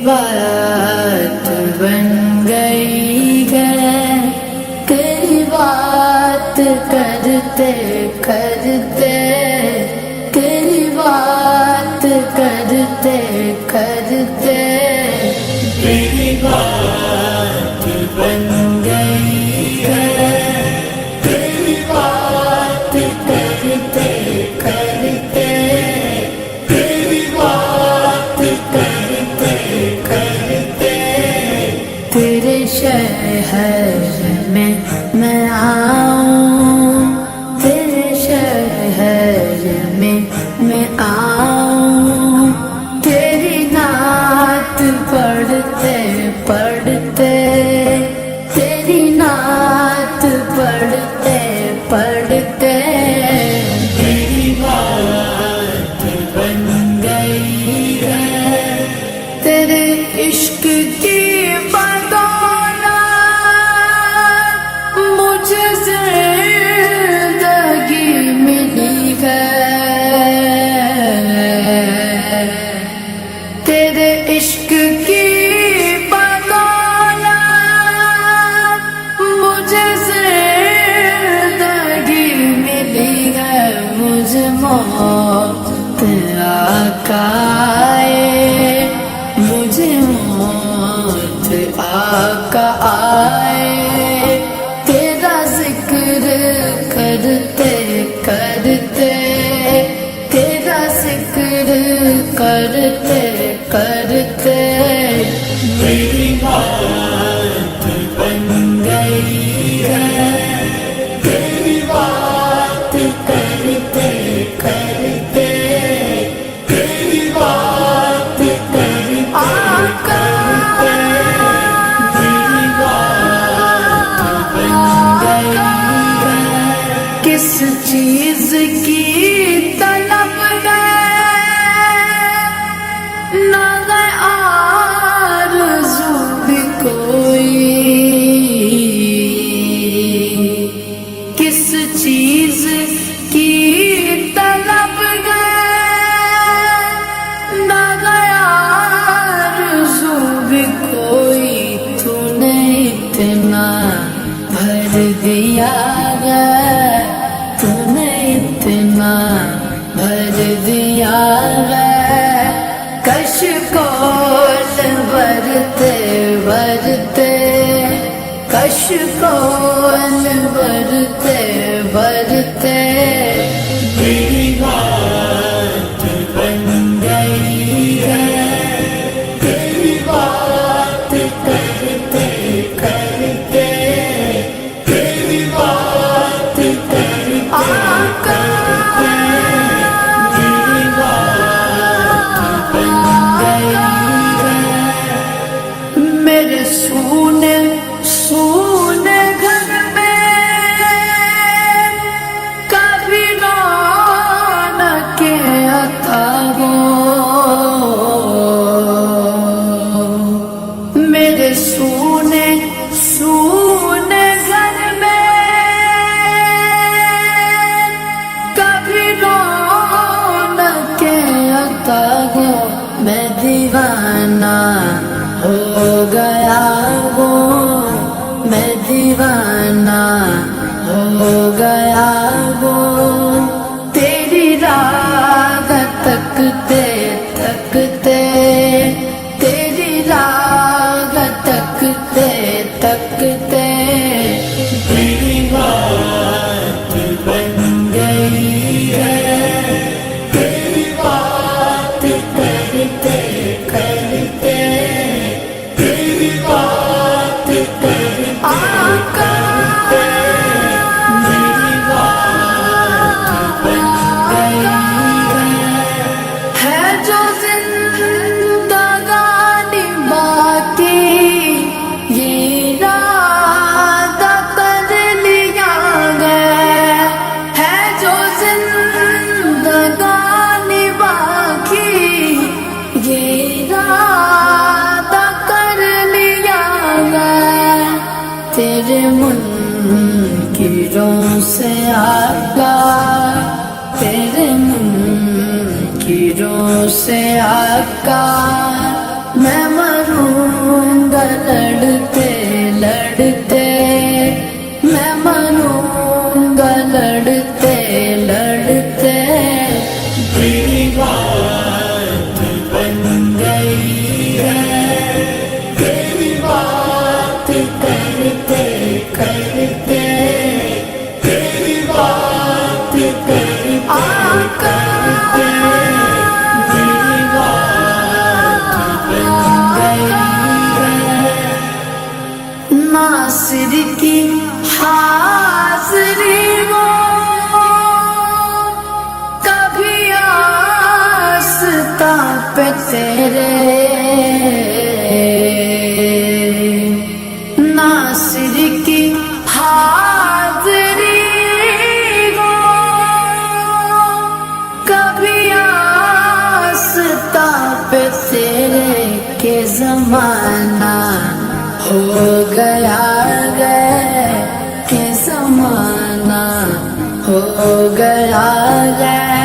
بات بن گئی ہے، تیری بات کرتے کرتے، تیری بات کرتے کرتے، تیری بات بن گئی ہے، تیری بات کرتے کرتے، تیری بات کرتے کرتے، تیرے شہر میں آؤں، تیرے شہر میں آؤں، تیری نعت پڑھتے پڑھتے، تیری نعت پڑھتے پڑھتے، تیری بات بن گئی ہے، تیرے عشق کی عشق کی بدولت مجھے زندگی ملی ہے، مجھے موت آقا آئے، مجھے موت آقا آئے، تیرا ذکر کرتے کرتے، تیرا ذکر کرتے کرتے، میری بات بن گئی ہے، تیری بات کرتے کرتے، تیری بات کرتے کرتے، میری بات بن گئی ہے، کس چیز کی طلب ہے نہ آرزو بھی کوئی، کس چیز کی طلب ہے نہ آرزو بھی کوئی، تو نے اتنا بھر دیا ہے، تو نے اتنا بھر دیا ہے، کشکول برتے برتے، کشکول برتے برتے، میری بات بن گئی ہے، تیری بات کرتے کرتے، تیری بات کرتے کرتے، میری بات بن گئی ہے، میرے سونے سونے گھر میں کبھی رونق عطا ہو، میرے سونے سونے گھر میں کبھی رونق عطا ہو، میں دیوانہ ہو گیا ہوں، میں دیوانہ ہو گیا ہوں، تیری راہ تکتے تکتے، تیری راہ تکتے تکتے، تیری بات بن گئی ہے، تیری بات کرتے کرتے، تیری بات کرتے کرتے، میری بات بن گئی ہے، جو زندگانی باقی یہ ارادہ کر لیا گیا ہے، جو زندگانی باقی یہ ارادہ کر لیا گیا، تیرے منکروں سے آگاہ، تیرے منکروں سے آگاہ، میں کرتے کرتے تیری بات کرتے کرتے میری بات بن گئی ہے۔ ناصر کی حاضری وہ کبھی آستاں پہ تیرے، ناصر کی حاضری وہ کبھی آستاں پہ تیرے، کہ زمانہ ہو گیا گئے، کہ زمانہ ہو گیا گئے۔